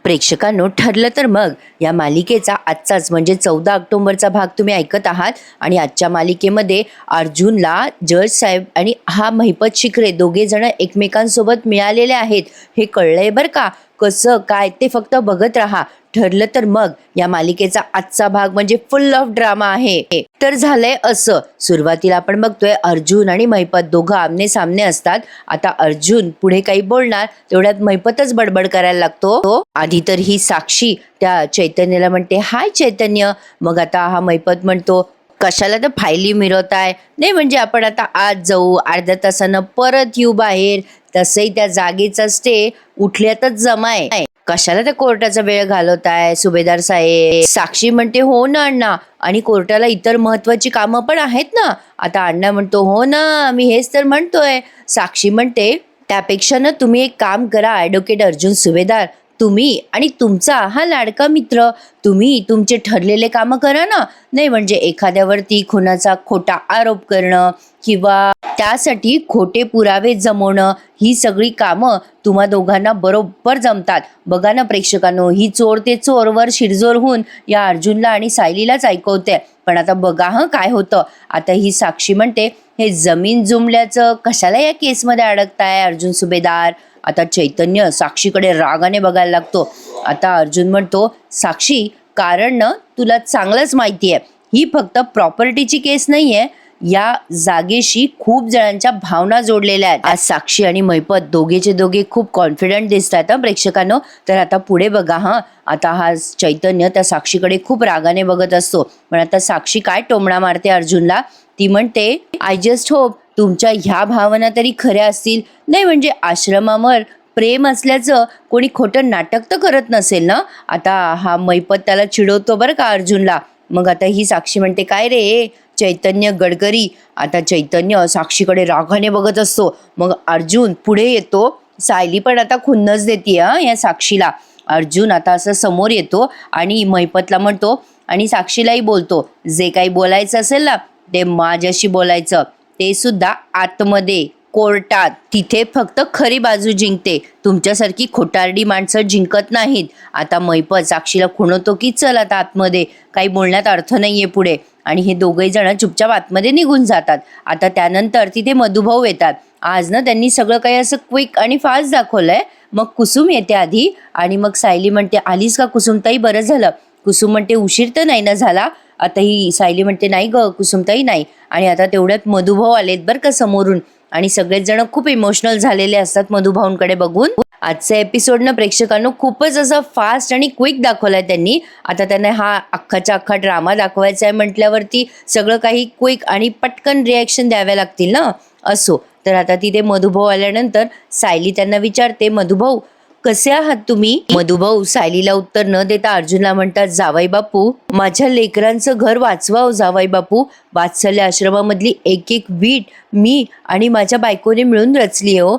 प्रेक्षकांनो, ठरलं तर मग या मालिकेचा आजचाच म्हणजे 14 ऑक्टोबरचा भाग तुम्ही ऐकत आहात. आणि आजच्या मालिकेमध्ये अर्जुनला जज साहेब आणि हा महिपत शिखरे दोघे जण एकमेकांसोबत मिळालेले आहेत हे कळलंय बरं का. कसं काय ते फक्त बघत राहा. ठरलं तर मग या मालिकेचा आजचा भाग म्हणजे फुल ऑफ ड्रामा आहे. तर झालंय असं, सुरुवातीला आपण बघतोय अर्जुन आणि महिपत दोघं आमने सामने असतात. आता अर्जुन पुढे काही बोलणार तेवढ्यात महिपतच बडबड करायला लागतो. आधी तर ही साक्षी त्या चैतन्याला म्हणते, हाय चैतन्य. मग आता हा महिपत म्हणतो, कशाला तर फायली मिरवताय? नाही म्हणजे आपण आता आज जाऊ, अर्ध्या तासानं परत येऊ बाहेर. तसंही त्या जागेचा स्टे उठल्यातच जमाय. कशाला त्या कोर्टाचा वेळ घालवताय सुभेदार साहेब? साक्षी म्हणते, हो ना अण्णा, आणि कोर्टाला इतर महत्वाची कामं पण आहेत ना. आता अण्णा म्हणतो, हो ना, मी हेच तर म्हणतोय. साक्षी म्हणते, त्यापेक्षा ना तुम्ही एक काम करा ॲडव्होकेट अर्जुन सुभेदार, तुम्ही आणि तुमचा हा लाडका मित्र, तुम्ही तुमचे ठरलेले कामं करा ना. नाही म्हणजे एखाद्यावरती खुनाचा खोटा आरोप करणं किंवा त्यासाठी खोटे पुरावे जमवणं, ही सगळी कामं तुम्हा दोघांना बरोबर जमतात. बघा ना प्रेक्षकांनो, ही चोर ते चोरवर शिरजोर होऊन या अर्जुनला आणि सायलीलाच ऐकवते. पण आता बघा काय होतं. आता ही साक्षी म्हणते, हे जमीन जुमल्याचं कशाला या केसमध्ये अडकताय अर्जुन सुभेदार? आता चैतन्य साक्षीकडे रागाने बघायला लागतो. आता अर्जुन म्हणतो, साक्षी, कारण ना तुला चांगलंच माहिती आहे, ही फक्त प्रॉपर्टीची केस नाहीये, या जागेशी खूप जणांच्या भावना जोडलेल्या आहेत. आज साक्षी आणि महिपत दोघेचे दोघे खूप कॉन्फिडंट दिसतात प्रेक्षकांनो. तर आता पुढे बघा. आता हा चैतन्य त्या साक्षीकडे खूप रागाने बघत असतो. पण आता साक्षी काय टोमणा मारते अर्जुनला. ती म्हणते, आय जस्ट होप तुमच्या ह्या भावना तरी खऱ्या असतील. नाही म्हणजे आश्रमावर प्रेम असल्याचं कोणी खोटं नाटक तर करत नसेल ना. आता हा महिपत त्याला चिडवतो बरं का अर्जुनला. मग आता ही साक्षी म्हणते, काय रे चैतन्य गडकरी. आता चैतन्य साक्षीकडे रागाने बघत असतो. मग अर्जुन पुढे येतो. सायली पण आता खुन्नस देते या साक्षीला. अर्जुन आता असं समोर येतो आणि महिपतला म्हणतो आणि साक्षीलाही बोलतो, जे काही बोलायचं असेल ना ते माझ्याशी बोलायचं, ते सुद्धा आतमध्ये कोर्टात. तिथे फक्त खरी बाजू जिंकते, तुमच्यासारखी खोटारडी माणसं जिंकत नाहीत. आता महिपत साक्षीला खुणवतो की चल आता आतमध्ये, काही बोलण्यात अर्थ नाहीये पुढे. आणि हे दोघे जण चुपचाप आतमध्ये निघून जातात. आता त्यानंतर तिथे मधुभाऊ येतात. आज ना त्यांनी सगळं काही असं क्विक आणि फास्ट दाखवलंय. मग कुसुम येते आधी आणि मग सायली म्हणते, आलीस का कुसुमताई, बरं झालं. कुसुम म्हणते, उशीर तर नाही ना झाला? आता ही सायली म्हणते, नाही ग कुसुमताई नाही. आणि आता तेवढ्यात मधुभाऊ आलेत बरं का समोरून. आणि सगळेच जण खूप इमोशनल झालेले असतात मधुभाऊंकडे बघून. आजचा एपिसोडनं प्रेक्षकांनो खूपच असं फास्ट आणि क्विक दाखवलाय त्यांनी. आता त्यांना हा अख्खाचा अख्खा ड्रामा दाखवायचा आहे म्हटल्यावरती सगळं काही क्विक आणि पटकन रिॲक्शन द्याव्या लागतील ना. असो, तर आता तिथे मधुभाऊ आल्यानंतर सायली त्यांना विचारते, मधुभाऊ कसे आहात तुम्ही? मधुभाऊ सायलीला उत्तर न देता अर्जुनला म्हणतात, जावाई बापू, माझ्या लेकरांचं घर वाचवा जावाई बापू. वात्सल्य आश्रमामधली एक एक वीट मी आणि माझ्या बायकोने मिळून रचली हो.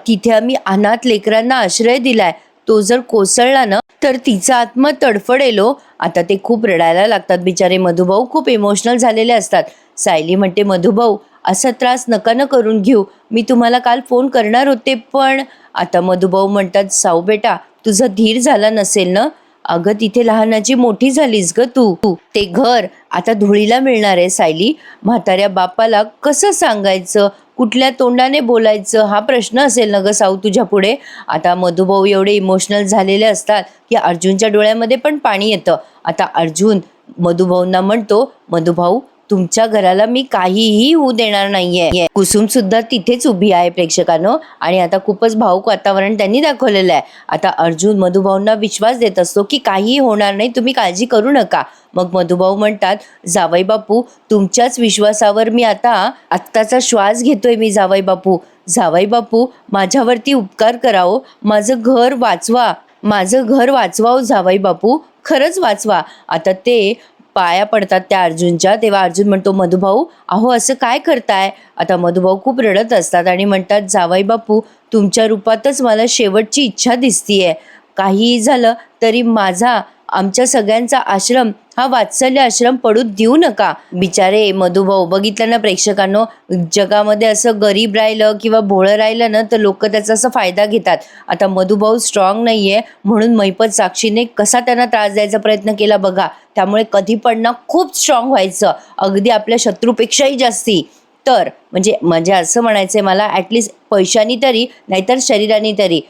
तिथे आम्ही अनाथ लेकरांना आश्रय दिलाय. तो जर कोसळला ना तर तिचा आत्मा तडफडेलो. आता ते खूप रडायला लागतात बिचारे मधुभाऊ, खूप इमोशनल झालेले असतात. सायली म्हणते, मधुभाऊ असा त्रास नका न करून घेऊ, मी तुम्हाला काल फोन करणार होते पण. आता मधुभाऊ म्हणतात, साऊ बेटा तुझा धीर झाला नसेल ना. अगं तिथे लहानाची मोठी झालीस ग तू. ते घर आता धुळीला मिळणार आहे सायली. म्हाताऱ्या बापाला कसं सांगायचं, कुठल्या तोंडाने बोलायचं, हा प्रश्न असेल ना ग साऊ तुझ्या पुढे. आता मधुभाऊ एवढे इमोशनल झालेले असतात की अर्जुनच्या डोळ्यामध्ये पण पाणी येतं. आता अर्जुन मधुभाऊंना म्हणतो, मधुभाऊ तुमच्या घराला मी काहीही होऊ देणार नाहीये. कुसुम सुद्धा तिथेच उभी आहे प्रेक्षकांनो. आणि आता खूपच भावूक वातावरण त्यांनी दाखवलेलं आहे. आता अर्जुन मधुभाऊंना विश्वास देत असतो की काहीही होणार नाही, तुम्ही काळजी करू नका. मग मधुभाऊ म्हणतात, जावई बापू तुमच्याच विश्वासावर मी आत्ताचा श्वास घेतोय मी जावई बापू. जावई बापू माझ्यावरती उपकार करावं, माझं घर वाचवा जावई बापू, खरंच वाचवा. आता ते पाया पडतात त्या अर्जुनच्या. तेव्हा अर्जुन म्हणतो, मधुभाऊ अहो असं काय करताय? आता मधुभाऊ खूप रडत असतात आणि म्हणतात, जावई बापू तुमच्या रूपातच मला शेवटची इच्छा दिसतीये. काहीही झालं तरी आमच्या सगळ्यांचा आश्रम हा वात्सल्य आश्रम पडू देऊ नका. बिचारे मधुभाऊ, बघितलं ना प्रेक्षकांनो, जगामध्ये असं गरीब राहिलं किंवा भोळं राहिलं ना तर लोक त्याचा असा फायदा घेतात. आता मधुभाऊ स्ट्रॉंग नाहीये म्हणून महिपत साक्षीने कसा त्यांना त्रास द्यायचा प्रयत्न केला बघा. त्यामुळे कधी पण ना खूप स्ट्रॉंग व्हायचं, अगदी आपल्या शत्रूपेक्षाही जास्ती. तर म्हणजे असं म्हणायचंय मला, ऍटलिस्ट पैशानी तरी नाहीतर शरीराने तरी.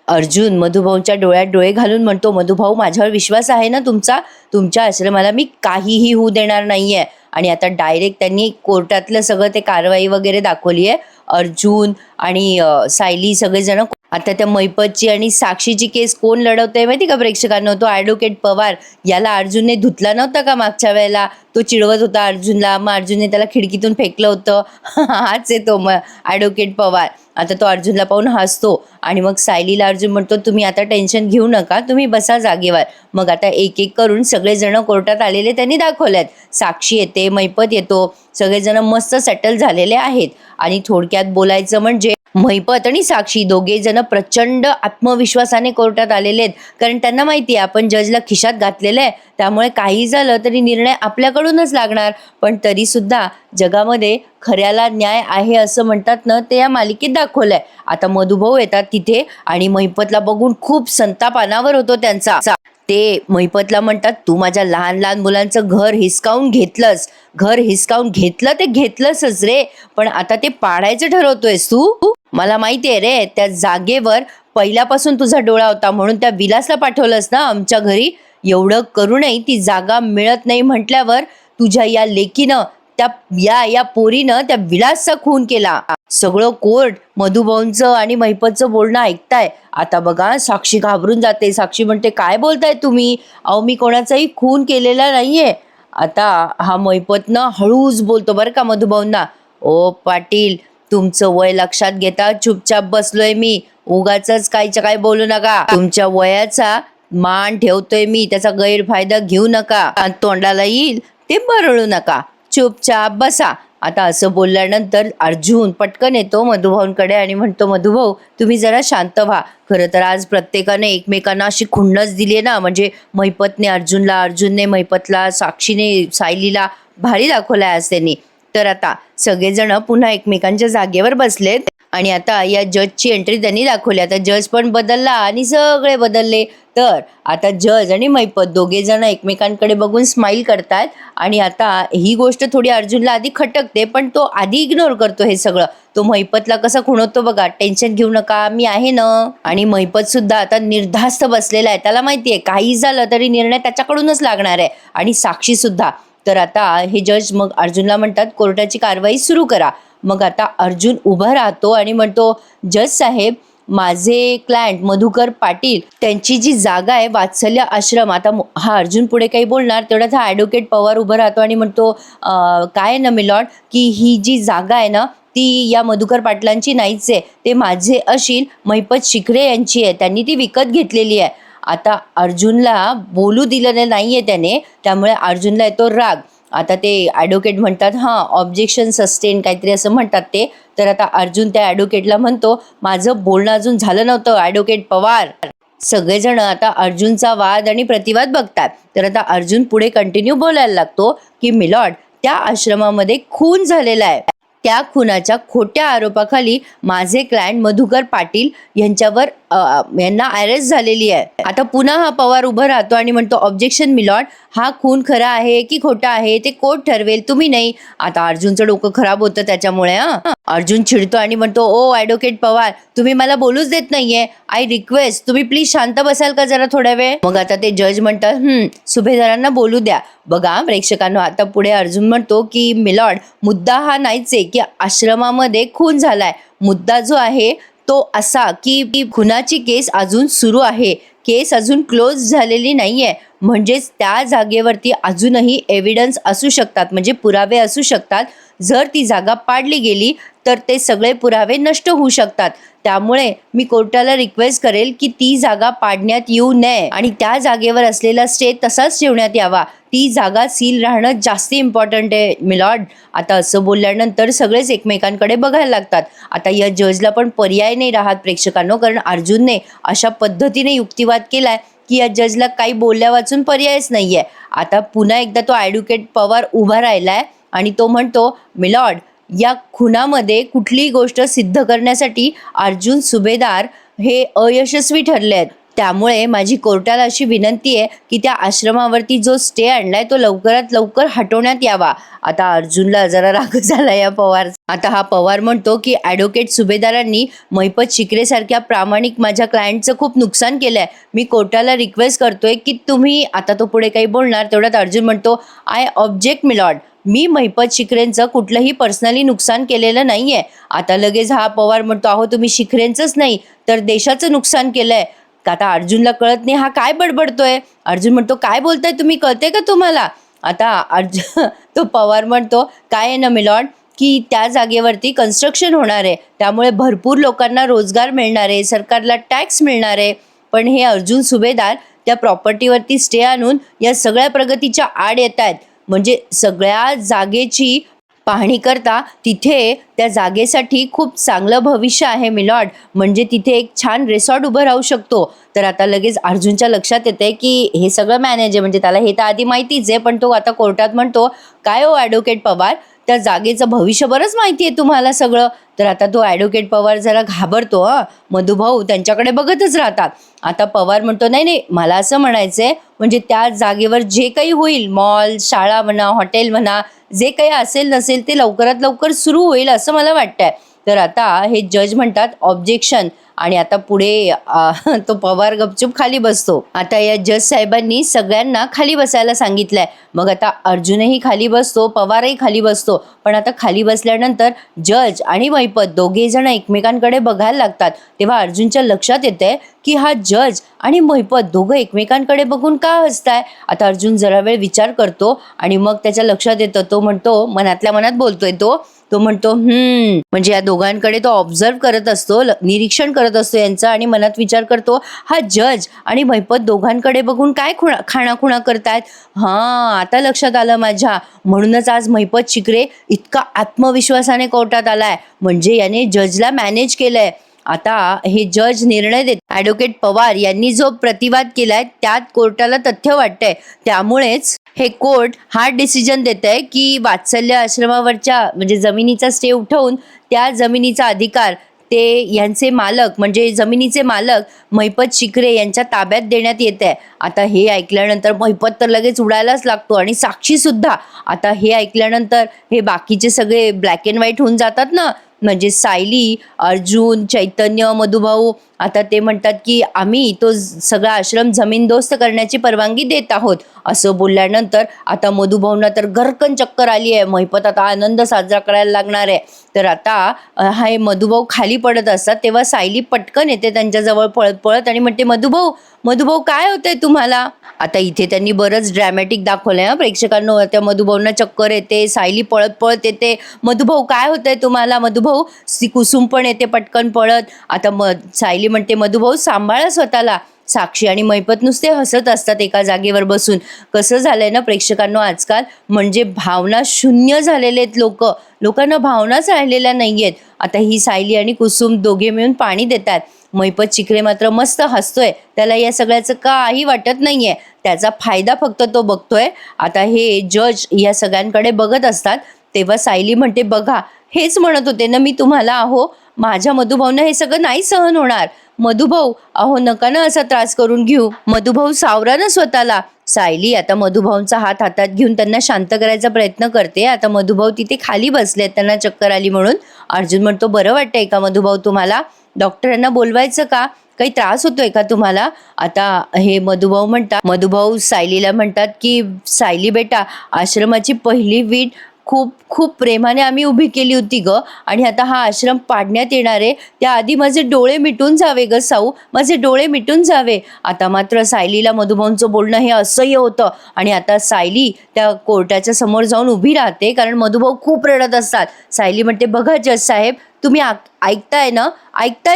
अर्जुन मधुभाऊंच्या डोळ्यात डोळे घालून म्हणतो, मधुभाऊ माझ्यावर विश्वास आहे ना तुमचा? तुमच्या आश्रमाला मी काहीही होऊ देणार नाहीये. आणि आता डायरेक्ट त्यांनी कोर्टातलं सगळं ते कारवाई वगैरे दाखवली आहे. अर्जुन आणि सायली सगळेजण. आता त्या महिपतची आणि साक्षीची केस कोण लढवतंय माहिती का प्रेक्षकांनो? तो ॲडव्होकेट पवार. याला अर्जुनने धुतला नव्हता का मागच्या वेळेला? तो चिडवत होता अर्जुनला, मग अर्जुनने त्याला खिडकीतून फेकलं होतं. हाच आहे तो मग ॲडव्होकेट पवार. आता तो अर्जुनला पाहून हसतो आणि मग सायलीला अर्जुन म्हणतो, तुम्ही आता टेन्शन घेऊ नका, तुम्ही बसा जागेवर. मग आता एक एक करून सगळेजण कोर्टात आलेले त्यांनी दाखवल्यात. साक्षी येते, महिपत येतो, सगळेजण मस्त सेटल झालेले आहेत. आणि थोडक्यात बोलायचं म्हणजे महिपत आणि साक्षी दोघे जण प्रचंड आत्मविश्वासाने कोर्टात आलेले आहेत. कारण त्यांना माहिती आहे आपण जजला खिशात घातलेलं आहे, त्यामुळे काही झालं तरी निर्णय आपल्याकडूनच लागणार. पण तरी सुद्धा जगामध्ये खऱ्याला न्याय आहे असं म्हणतात ना, ते या मालिकेत दाखवलंय. आता मधुभाऊ येतात तिथे आणि महिपतला बघून खूप संताप अनावर होतो त्यांचा. ते महिपतला म्हणतात, तू माझ्या लहान लहान मुलांचं घर हिसकावून घेतलंस, घर हिसकावून घेतलं ते घेतलंसच रे, पण आता ते पाडायचं ठरवतोयस तू? मला माहितीये रे, त्या जागेवर पहिल्यापासून तुझा डोळा होता म्हणून त्या विलासला पाठवलंस ना आमच्या घरी. एवढं करूनही ती जागा मिळत नाही म्हटल्यावर तुझ्या या लेकीनं या पोरीनं त्या विलासचा खून केला. सगळं कोर्ट मधुभाऊंचं आणि महिपतचं बोलणं ऐकताय. आता बघा साक्षी घाबरून जाते. साक्षी म्हणते, काय बोलताय तुम्ही? अहो मी कोणाचाही खून केलेला नाहीये. आता हा महिपतनं हळूच बोलतो बरं का मधुभाऊंना, ओ पाटील, तुमचं वय लक्षात घेता चुपचाप बसलोय मी, उगाच काहीच्या काय बोलू नका. तुमच्या वयाचा मान ठेवतोय मी, त्याचा गैरफायदा घेऊ नका. तोंडाला येईल ते बरळू नका, चुपचाप बसा. आता असं बोलल्यानंतर अर्जुन पटकन येतो मधुभाऊंकडे आणि म्हणतो, मधुभाऊ तुम्ही जरा शांत व्हा. खरं तर आज प्रत्येकाने एकमेकांना अशी खुन्नस दिली आहे ना, म्हणजे महिपतने अर्जुनला, अर्जुनने महिपतला, साक्षीने सायलीला. भारी दाखवलाय आज त्यांनी. तर आता सगळेजण पुन्हा एकमेकांच्या जागेवर बसलेत आणि आता या जजची एंट्री त्यांनी दाखवली. आता जज पण बदलला आणि सगळे बदलले. तर आता जज आणि महिपत दोघे जण एकमेकांकडे बघून स्माईल करतात. आणि आता ही गोष्ट थोडी अर्जुनला आधी खटकते, पण तो आधी इग्नोर करतो हे सगळं. तो महिपतला कसा खुणवतो बघा, टेन्शन घेऊ नका, मी आहे ना. आणि महिपत सुद्धा आता निर्धास्त बसलेला आहे. त्याला माहितीये काही झालं तरी निर्णय त्याच्याकडूनच लागणार आहे. आणि साक्षी सुद्धा. तर आता हे जज मग अर्जुनला म्हणतात, कोर्टाची कारवाई सुरू करा. मग आता अर्जुन उभा राहतो आणि म्हणतो, जज साहेब, माझे क्लायंट मधुकर पाटील त्यांची जी जागा आहे वात्सल्य आश्रम. आता हा अर्जुन पुढे काही बोलणार तेवढ्यात हा ॲडव्होकेट पवार उभा राहतो आणि म्हणतो, काय ना मिलॉर्ड, की ही जी जागा आहे ना ती या मधुकर पाटलांची नाहीच आहे, ते माझे अशील महिपत शिखरे यांची आहे, त्यांनी ती विकत घेतलेली आहे. आता अर्जुनला बोलू दिलं नाहीये त्याने, त्यामुळे अर्जुनला येतो राग. आता ते ॲडव्होकेट म्हणतात, ऑब्जेक्शन सस्टेन काहीतरी असं म्हणतात ते. तर आता अर्जुन त्या ॲडव्होकेटला म्हणतो, माझं बोलणं अजून झालं नव्हतं ॲडव्होकेट पवार. सगळेजण आता अर्जुनचा वाद आणि प्रतिवाद बघतात. तर आता अर्जुन पुढे कंटिन्यू बोलायला लागतो की मिलॉर्ड, त्या आश्रमामध्ये खून झालेला आहे. त्या खुनाच्या खोट्या आरोपाखाली माझे क्लायंट मधुकर पाटील यांच्यावर यांना अरेस्ट झालेली आहे. आता पुन्हा हा पवार उभा राहतो आणि म्हणतो, ऑब्जेक्शन मिलॉर्ड, हा खून खरा आहे की खोटा आहे ते कोर्ट ठरवेल, तुम्ही नाही. आता अर्जुनचं डोकं खराब होतं त्याच्यामुळे. अर्जुन चिडतो आणि म्हणतो, ओ ॲडव्होकेट पवार, तुम्ही मला बोलूच देत नाहीये. आय रिक्वेस्ट, तुम्ही प्लीज शांत बसाल का जरा थोड्या वेळ. मग आता ते जज म्हणतात, सुभेदारांना बोलू द्या. बघा प्रेक्षकांनो, आता पुढे अर्जुन म्हणतो की मिलॉर्ड, मुद्दा हा नाहीच आहे की आश्रमामध्ये खून झालाय. मुद्दा जो आहे तो असा की खुनाची केस अजून सुरू आहे, केस अजून क्लोज झालेली नाहीये. म्हणजेच त्या जागेवरती अजूनही एव्हिडन्स असू शकतात, म्हणजे पुरावे असू शकतात. जर ती जागा पाडली गेली तर ते सगळे पुरावे नष्ट होऊ शकतात. त्यामुळे मी कोर्टाला रिक्वेस्ट करेल की ती जागा पाडण्यात येऊ नये आणि त्या जागेवर असलेला स्टे तसाच ठेवण्यात यावा. ती जागा सील राहणं जास्त इम्पॉर्टंट आहे मिलॉर्ड. आता असं बोलल्यानंतर सगळेच एकमेकांकडे बघायला लागतात. आता या जजला पण पर्याय नाही राहत प्रेक्षकांनो, कारण अर्जुनने अशा पद्धतीने युक्तिवाद केलाय की या जजला काही बोलल्या वाचून पर्यायच नाहीये. आता पुन्हा एकदा तो ॲडव्होकेट पवार उभा राहिलाय आणि तो म्हणतो, मिलॉर्ड, या खुनामध्ये कुठलीही गोष्ट सिद्ध करण्यासाठी अर्जुन सुभेदार हे अयशस्वी ठरले आहेत. त्यामुळे माझी कोर्टाला अशी विनंती आहे की त्या आश्रमावरती जो स्टे आणलाय तो लवकरात लवकर हटवण्यात यावा. आता अर्जुनला जरा राग झाला या पवार. आता हा पवार म्हणतो की ॲडव्होकेट सुभेदारांनी महिपत शिकरेसारख्या प्रामाणिक माझ्या क्लायंटचं खूप नुकसान केलंय. मी कोर्टाला रिक्वेस्ट करतोय की तुम्ही, आता तो पुढे काही बोलणार तेवढ्यात अर्जुन म्हणतो, आय ऑब्जेक्ट मिलॉर्ड, मी महिपत शिखरेंचं कुठलंही पर्सनली नुकसान केलेलं नाहीये. आता लगेच हा पवार म्हणतो, अहो तुम्ही शिखरेंचंच नाही तर देशाचं नुकसान केलंय. आता अर्जुनला कळत नाही हा काय बडबडतोय. अर्जुन म्हणतो, काय बोलताय तुम्ही, कळते का तुम्हाला? आता अर्जुन तो पवार म्हणतो, काय आहे ना मिलॉर्ड, की त्या जागेवरती कन्स्ट्रक्शन होणार आहे, त्यामुळे भरपूर लोकांना रोजगार मिळणार आहे, सरकारला टॅक्स मिळणार आहे. पण हे अर्जुन सुभेदार त्या प्रॉपर्टीवरती स्टे आणून या सगळ्या प्रगतीच्या आड येत आहेत. म्हणजे सगळ्या जागेची पाहणी करता तिथे त्या जागेसाठी खूप चांगलं भविष्य आहे मिलॉर्ड, म्हणजे तिथे एक छान रिसॉर्ट उभं राहू शकतो. तर आता लगेच अर्जुनच्या लक्षात येते की हे सगळं मॅनेज आहे, म्हणजे त्याला हे तर आधी माहितीच आहे, पण तो आता कोर्टात म्हणतो, काय हो ॲडव्होकेट पवार, त्या जागेचं भविष्य बरंच माहिती आहे तुम्हाला सगळं. तर आता तो ॲडव्होकेट पवार जरा घाबरतो. मधुभाऊ त्यांच्याकडे बघतच राहतात. आता पवार म्हणतो, नाही नाही, मला असं म्हणायचंय, म्हणजे त्या जागेवर जे काही होईल, मॉल, शाळा म्हणा, हॉटेल म्हणा, जे काही असेल नसेल ते लवकरात लवकर सुरू होईल असं मला वाटतंय. तर आता हे जज म्हणतात, ऑब्जेक्शन. आणि आता पुढे तो पवार गपचूप खाली बसतो. आता या जज साहेबांनी सगळ्यांना खाली बसायला सांगितलंय. मग आता अर्जुनही खाली बसतो, पवारही खाली बसतो. पण आता खाली बसल्यानंतर जज आणि महिपत दोघे जण एकमेकांकडे बघायला लागतात. तेव्हा अर्जुनच्या लक्षात येते की हा जज आणि महिपत दोघं एकमेकांकडे बघून का हसताय. आता अर्जुन जरा वेळ विचार करतो आणि मग त्याच्या लक्षात येतं. तो म्हणतो, मनातल्या मनात बोलतोय तो म्हणतो, म्हणजे या दोघांकडे तो ऑब्झर्व करत असतो, निरीक्षण करत असतो यांचं, आणि मनात विचार करतो, हा जज आणि महिपत दोघांकडे बघून काय खाणाखुणा करतायत. आता लक्षात आलं माझ्या, म्हणूनच आज महिपत शिकरे इतका आत्मविश्वासाने कोर्टात आलाय, म्हणजे याने जजला मॅनेज केलंय. आता हे जज निर्णय देत, ॲडव्होकेट पवार यांनी जो प्रतिवाद केलाय त्यात कोर्टाला तथ्य वाटतंय, त्यामुळेच हे कोर्ट हा डिसिजन देत आहे की वात्सल्य आश्रमावरच्या म्हणजे जमिनीचा स्टे उठवून त्या जमिनीचा अधिकार ते यांचे मालक म्हणजे जमिनीचे मालक महिपत शिकरे यांच्या ताब्यात देण्यात येत आहे. आता हे ऐकल्यानंतर महिपत तर लगेच उडायलाच लागतो आणि साक्षी सुद्धा. आता हे ऐकल्यानंतर हे बाकीचे सगळे ब्लॅक अँड व्हाईट होऊन जातात ना, म्हणजे सायली, अर्जुन, चैतन्य, मधुभाऊ. आता ते म्हणतात की आम्ही तो सगळा आश्रम जमीनदोस्त करण्याची परवानगी देत आहोत. असं बोलल्यानंतर आता मधुभाऊंना तर गरकन चक्कर आली आहे. महिपत आता आनंद साजरा करायला लागणार आहे. तर आता हे मधुभाऊ खाली पडत असतात तेव्हा सायली पटकन येते त्यांच्याजवळ पळत पळत आणि म्हणते, मधुभाऊ काय होतंय तुम्हाला. आता इथे त्यांनी बरंच ड्रॅमॅटिक दाखवलंय प्रेक्षकांनो. त्या मधुभाऊंना चक्कर येते, सायली पळत पळत येते, मधुभाऊ काय होतंय तुम्हाला. मधुभाऊ कुसुम पण येते पटकन पळत. आता सायली म्हणते, मधुभाऊ सांभाळा स्वतःला. साक्षी आणि महिपत नुसते हसत असतात एका जागेवर बसून. कसं झालंय ना प्रेक्षकांनो आजकाल, म्हणजे भावना शून्य झालेले आहेत लोकांना भावनाच राहिलेल्या नाहीयेत. आता ही सायली आणि कुसुम दोघे मिळून पाणी देतात. महिपत शिकरे मात्र मस्त हसतोय, त्याला या सगळ्याचं काही वाटत नाहीये, त्याचा फायदा फक्त तो बघतोय. आता हे जज या सगळ्यांकडे बघत असतात तेव्हा सायली म्हणते, बघा हेच म्हणत होते ना मी तुम्हाला, अहो माझ्या मधुभाऊनं हे सगळं नाही सहन होणार. मधुभाऊ अहो नका ना असा त्रास करून घेऊ, मधुभाऊ सावरा ना स्वतःला. सायली आता मधुभाऊंचा हात हातात घेऊन त्यांना शांत करायचा प्रयत्न करते. आता मधुभाऊ तिथे खाली बसलेत, त्यांना चक्कर आली म्हणून. अर्जुन म्हणतो, बरं वाटतंय का मधुभाऊ तुम्हाला, डॉक्टरांना बोलवायचं का, काही त्रास होतोय का तुम्हाला. आता हे मधुभाऊ सायलीला म्हणतात की सायली बेटा, आश्रमाची पहिली वीट खूप खूप प्रेमाने आम्ही उभी केली होती ग, आणि आता हा आश्रम पाडण्यात येणार आहे, त्याआधी माझे डोळे मिटून जावे ग साऊ, माझे डोळे मिटून जावे. आता मात्र सायलीला मधुभाऊंचं बोलणं हे असह्य होतं आणि आता सायली त्या कोर्टाच्या समोर जाऊन उभी राहते कारण मधुभाऊ खूप रडत असतात. सायली म्हणते, बघा जज साहेब, तुम्ही ऐकताय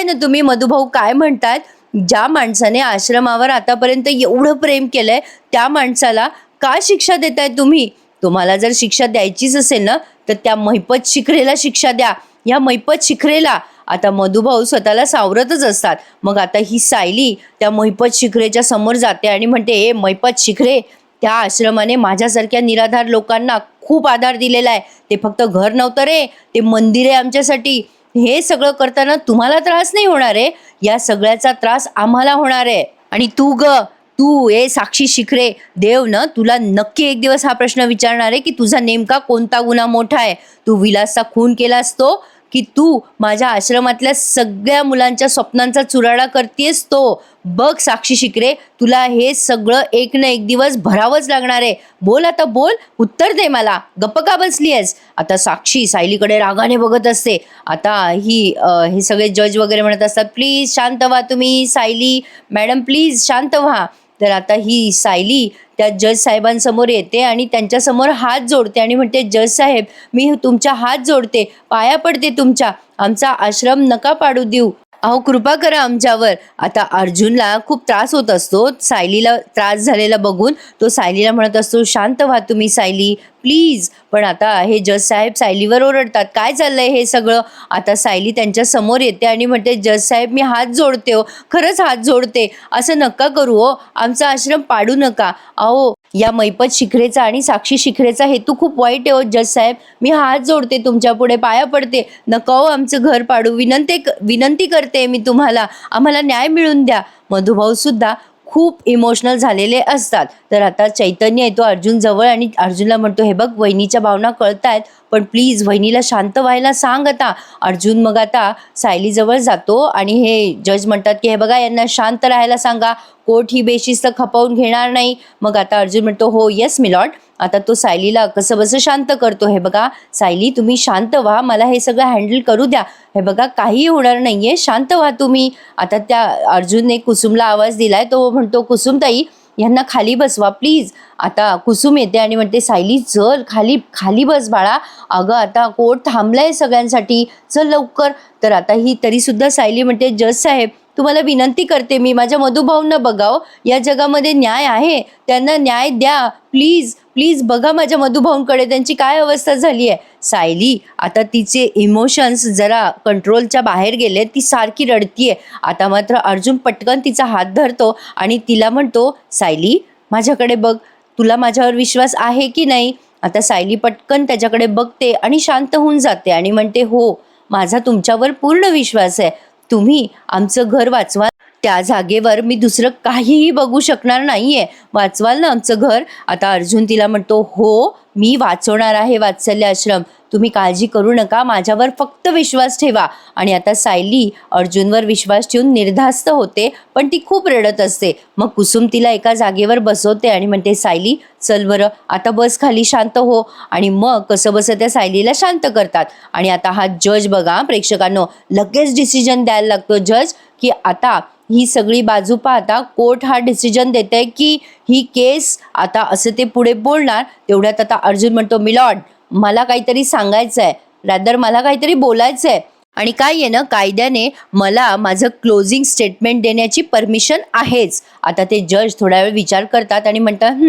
ना तुम्ही मधुभाऊ काय म्हणतात. ज्या माणसाने आश्रमावर आतापर्यंत एवढं प्रेम केलंय त्या माणसाला का शिक्षा देताय तुम्ही. तुम्हाला जर शिक्षा द्यायचीच असेल ना तर त्या महिपत शिखरेला शिक्षा द्या, या महिपत शिखरेला. आता मधुभाऊ स्वतःला सावरतच असतात. मग आता ही सायली त्या महिपत शिखरेच्या समोर जाते आणि म्हणते, ए महिपत शिखरे, त्या आश्रमाने माझ्यासारख्या निराधार लोकांना खूप आधार दिलेला आहे. ते फक्त घर नव्हतं रे, ते मंदिर आहे आमच्यासाठी. हे सगळं करताना तुम्हाला त्रास नाही होणार आहे, या सगळ्याचा त्रास आम्हाला होणार आहे. आणि तू साक्षी शिखरे, देव ना तुला नक्की एक दिवस हा प्रश्न विचारणार आहे की तुझा नेमका कोणता गुन्हा मोठा आहे. तू विलासचा खून केला असतो की तू माझ्या आश्रमातल्या सगळ्या मुलांच्या स्वप्नांचा चुराडा करतेस तो. बघ साक्षी शिखरे, तुला हे सगळं एक ना एक दिवस भरावंच लागणार आहे. बोल आता बोल, उत्तर दे मला. गप्प का बसली आहेस? आता साक्षी सायलीकडे रागाने बघत असते. आता हे सगळे जज वगैरे म्हणत असतात, प्लीज शांत व्हा तुम्ही, सायली मॅडम प्लीज शांत व्हा. तर आता ही सायली त्या जज साहेबांसमोर येते आणि त्यांच्यासमोर हात जोडते आणि म्हणते, जज साहेब मी तुमच्या हात जोडते, पाया पडते तुमच्या, आमचा आश्रम नका पाडू देऊ, अहो कृपा करा आमच्यावर. आता अर्जुनला खूप त्रास होत असतो सायलीला त्रास झालेला बघून. तो सायलीला म्हणत असतो, शांत व्हा तुम्ही सायली प्लीज. पण आता हे जज साहेब सायलीवर ओरडतात, काय चाललंय हे सगळं. आता सायली त्यांच्या समोर येते आणि म्हणते, जज साहेब मी हात जोडते हो, खरंच हात जोडते, असं नका करू हो, आमचा आश्रम पाडू नका. अहो या मैपत शिखरेचा आणि साक्षी शिखरेचा हेतू खूप वाईट आहे हो जज साहेब, मी हात जोडते तुमच्या पुढे, पाया पडते, नका हो आमचं घर पाडू, विनंती करते मी तुम्हाला, आम्हाला न्याय मिळून द्या. मधुभाऊ सुद्धा खूप इमोशनल झालेले असतात. तर आता चैतन्य येतो अर्जुन जवळ आणि अर्जुनला म्हणतो, हे बघ वहिनीच्या भावना कळतायत, पण प्लीज वहिनीला शांत व्हायला सांग आता. अर्जुन मग आता सायलीजवळ जातो आणि हे जज म्हणतात की हे बघा यांना शांत राहायला सांगा, कोर्ट ही बेशिस्त खपवून घेणार नाही. मग आता अर्जुन म्हणतो, हो येस मिलॉर्ड. आता तो सायलीला कसं बसं शांत करतो. हे बघा सायली तुम्ही शांत व्हा, मला हे सगळं हँडल करू द्या, हे बघा काही होणार नाहीये, शांत व्हा तुम्ही. आता त्या अर्जुनने कुसुमला आवाज दिलाय, तो म्हणतो, कुसुमताई यांना खाली बसवा प्लीज. आता कुसुम येते आणि म्हणते, सायली चल खाली खाली बस बाळा, अगं आता कोर्ट थांबलाय सगळ्यांसाठी, चल लवकर. तर आता ही तरी सुद्धा सायली म्हणते, जज साहेब तुम्हाला विनंती करते मी, माझ्या मधुभाऊंना बघाव, या जगामध्ये न्याय आहे, त्यांना न्याय द्या प्लीज प्लीज. बघा माझ्या मधुभाऊंकडे, त्यांची काय अवस्था झाली आहे. सायली आता तिचे इमोशन्स जरा कंट्रोलच्या बाहेर गेले, ती सारखी रडतीये. आता मात्र अर्जुन पटकन तिचा हात धरतो आणि तिला म्हणतो, सायली माझ्याकडे बघ, तुला माझ्यावर विश्वास आहे की नाही. आता सायली पटकन त्याच्याकडे बघते आणि शांत होऊन जाते आणि म्हणते, हो माझा तुमच्यावर पूर्ण विश्वास आहे, तुम्ही आमचं घर वाचवा, त्या जागेवर मी दुसरं काहीही बघू शकणार नाहीये, वाचवाल ना आमचं घर. आता अर्जुन तिला म्हणतो, हो मी वाचवणार आहे वात्सल्य आश्रम, तुम्ही काळजी करू नका, माझ्यावर फक्त विश्वास ठेवा. आणि आता सायली अर्जुनवर विश्वास ठेवून निर्धास्त होते, पण ती खूप रडत असते. मग कुसुम तिला एका जागेवर बसवते आणि म्हणते, सायली चल बरं आता बस खाली, शांत हो. आणि मग कसं बसं त्या सायलीला शांत करतात. आणि आता हा जज बघा प्रेक्षकांनो, लगेच डिसिजन द्यायला लागतो जज, की आता ही सगळी बाजू पाहता कोर्ट हा डिसिजन देते की ही केस आता असं ते पुढे बोलणार. तेवढ्यात आता अर्जुन म्हणतो, मिलॉर्ड मला काहीतरी सांगायचं आहे, रॅदर मला काहीतरी बोलायचं आहे, आणि काय आहे ना कायद्याने मला माझं क्लोजिंग स्टेटमेंट देण्याची परमिशन आहेच. आता ते जज थोडा वेळ विचार करतात आणि म्हणतात,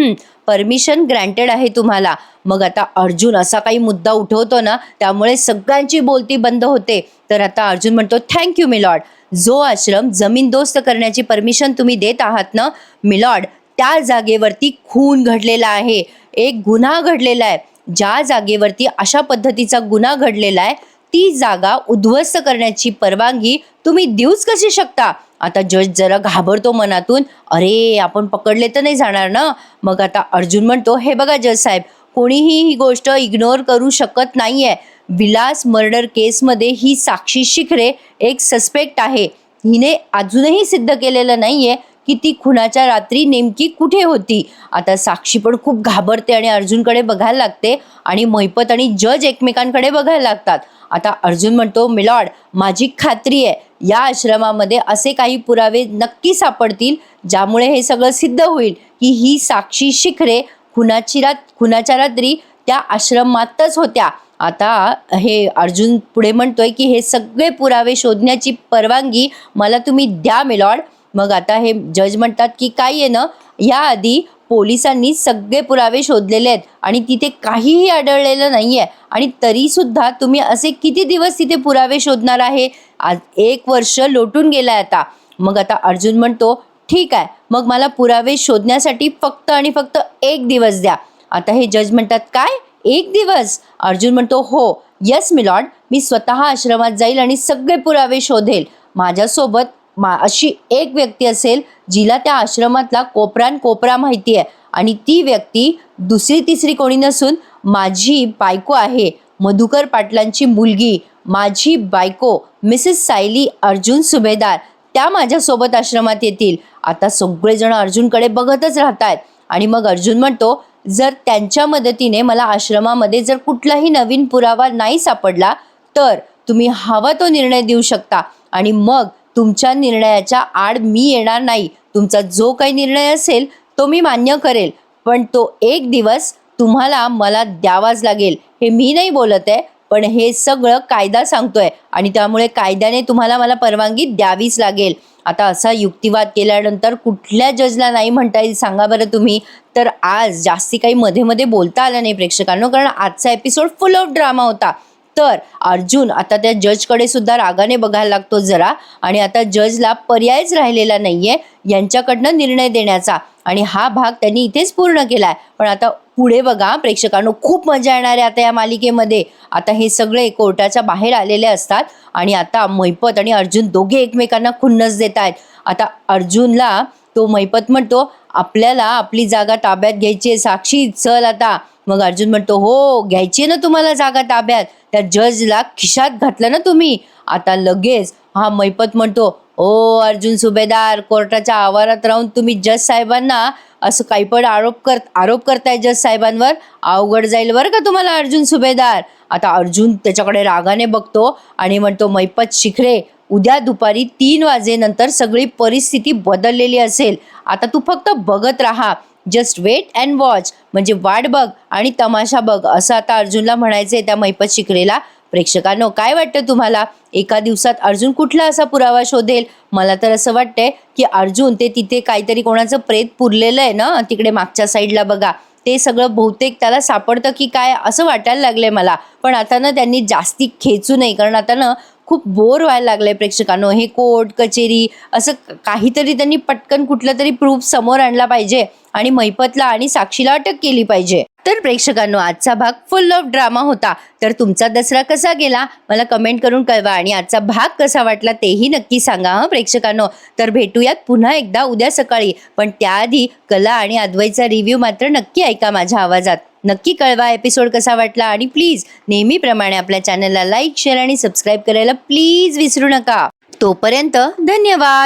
परमिशन ग्रँटेड आहे तुम्हाला. मग आता अर्जुन असा काही मुद्दा उठवतो ना, त्यामुळे सगळ्यांची बोलती बंद होते. तर आता अर्जुन म्हणतो, थँक्यू मिलॉर्ड, जो आश्रम जमीनदोस्त करण्याची परमिशन तुम्ही देत आहात ना मिलॉर्ड, त्या जागेवरती खून घडलेला आहे, एक गुन्हा घडलेला आहे. ज्या जागेवरती अशा पद्धतीचा गुन्हा घडलेला आहे ती जागा उद्ध्वस्त करण्याची परवानगी तुम्ही देऊच कशी शकता. आता जज जरा घाबरतो मनातून, अरे आपण पकडले तर नाही जाणार ना. मग आता अर्जुन म्हणतो, हे बघा जज साहेब, कोणीही ही गोष्ट इग्नोर करू शकत नाहीये, विलास मर्डर केसमध्ये ही साक्षी शिखरे एक सस्पेक्ट आहे, हिने अजूनही सिद्ध केलेलं नाहीये की ती खुनाच्या रात्री नेमकी कुठे होती. आता साक्षी पण खूप घाबरते आणि अर्जुनकडे बघायला लागते आणि महिपत आणि जज एकमेकांकडे बघायला लागतात. आता अर्जुन म्हणतो, मिलॉर्ड माझी खात्री आहे या आश्रमामध्ये असे काही पुरावे नक्की सापडतील ज्यामुळे हे सगळं सिद्ध होईल की ही साक्षी शिखरे खुनाच्या रात्री त्या आश्रमातच होत्या. आता हे अर्जुन पुढे म्हणतोय की हे सगळे पुरावे शोधण्याची परवानगी मला तुम्ही द्या मिलॉर्ड. मग आता हे जज म्हणतात की काय आहे ना, याआधी पोलिसांनी सगळे पुरावे शोधलेले आहेत आणि तिथे काहीही आढळलेलं नाहीये, आणि तरी सुद्धा तुम्ही असे किती दिवस तिथे पुरावे शोधणार आहे. आज 1 वर्ष लोटून गेलाय आता. मग आता अर्जुन म्हणतो, ठीक आहे, मग मला पुरावे शोधण्यासाठी फक्त आणि फक्त 1 दिवस द्या. आता हे जज म्हणतात, काय 1 दिवस? अर्जुन म्हणतो, हो येस मिलॉर्ड, मी स्वतः आश्रमात जाईल आणि सगळे पुरावे शोधेल. माझ्यासोबत अशी एक व्यक्ती असेल जिला त्या आश्रमातला कोपरान कोपरा माहिती आहे, आणि ती व्यक्ती दुसरी तिसरी कोणी नसून माझी बायको आहे, मधुकर पाटलांची मुलगी, माझी बायको मिसेस सायली अर्जुन सुभेदार. त्या माझ्यासोबत आश्रमात येतील. आता सगळेजण अर्जुनकडे बघतच राहतात. आणि मग अर्जुन म्हणतो, जर त्यांच्या मदतीने मला आश्रमामध्ये जर कुठलाही नवीन पुरावा नाही सापडला तर तुम्ही हवा तो निर्णय देऊ शकता, आणि मग तुमच्या निर्णयाच्या आड मी येणार नाही. तुमचा जो काही निर्णय असेल तो मी मान्य करेल, पण तो 1 दिवस तुम्हाला मला द्यावाच लागेल. हे मी नाही बोलत आहे, पण हे सगळं कायदा सांगतोय, आणि त्यामुळे कायद्याने तुम्हाला मला परवानगी द्यावीच लागेल. आता असा युक्तिवाद केल्यानंतर कुठल्या जजला नाही म्हणता येईल सांगा बरं तुम्ही. तर आज जास्ती काही मध्ये मध्ये बोलता आलं नाही प्रेक्षकांनो, कारण आजचा एपिसोड फुल ऑफ ड्रामा होता. तर अर्जुन आता त्या जजकडे सुद्धा रागाने बघायला लागतो जरा, आणि आता जजला पर्यायच राहिलेला नाहीये यांच्याकडनं निर्णय देण्याचा, आणि हा भाग त्यांनी इथेच पूर्ण केलाय. पण आता पुढे बघा प्रेक्षकांनो, खूप मजा येणार आहे आता या मालिकेमध्ये. आता हे सगळे कोर्टाच्या बाहेर आलेले असतात, आणि आता महिपत आणि अर्जुन दोघे एकमेकांना खुन्नस देत आहेत. आता अर्जुनला तो महिपत म्हणतो, आपल्याला आपली जागा ताब्यात घ्यायची आहे साक्षी, चल आता. मग अर्जुन म्हणतो, हो घ्यायची ना तुम्हाला जागा ताब्यात, त्या जजला खिशात घातलं ना तुम्ही. आता लगेच हा महिपत म्हणतो, ओ अर्जुन सुभेदार, कोर्टाच्या आवारात राहून तुम्ही जज साहेबांना असं काही पण आरोप करताय जज साहेबांवर, अवघड जाईल बरं का तुम्हाला अर्जुन सुभेदार. आता अर्जुन त्याच्याकडे रागाने बघतो आणि म्हणतो, महिपत शिखरे, उद्या दुपारी 3 वाजेनंतर सगळी परिस्थिती बदललेली असेल. आता तू फक्त बघत राहा, जस्ट वेट अँड वॉच, म्हणजे वाट बघ आणि तमाशा बघ, असं आता अर्जुनला म्हणायचंय त्या महिपत शिखरेला. प्रेक्षकांनो, काय वाटतं तुम्हाला, एका दिवसात अर्जुन कुठला असा पुरावा शोधेल? मला तर असं वाटतंय की अर्जुन ते तिथे काहीतरी कोणाचं प्रेत पुरलेलं आहे ना तिकडे मागच्या साईडला बघा, ते सगळं बहुतेक त्याला सापडतं की काय असं वाटायला लागलंय मला. पण आता ना त्यांनी जास्ती खेचू नये, कारण आता ना खूप बोर व्हायला लागलंय प्रेक्षकांनो. हे कोर्ट कचेरी असं काहीतरी त्यांनी पटकन कुठला तरी प्रूफ समोर आणला पाहिजे, आणि महिपतला आणि साक्षीला अटक केली पाहिजे. तर प्रेक्षकांनो, आजचा भाग फुल ऑफ ड्रामा होता. तर तुमचा दसरा कसा गेला मला कमेंट करून कळवा, आणि आजचा भाग कसा वाटला तेही नक्की सांगा हं प्रेक्षकांनो. तर भेटूयात पुन्हा एकदा उद्या सकाळी, पण त्याआधी कला आणि अद्वैतचा रिव्ह्यू मात्र नक्की ऐका माझ्या आवाजात. नक्की कळवा एपिसोड कसा वाटला, आणि प्लीज नेहमीप्रमाणे आपल्या चॅनलला लाईक, शेअर आणि सबस्क्राईब करायला प्लीज विसरू नका. तोपर्यंत धन्यवाद.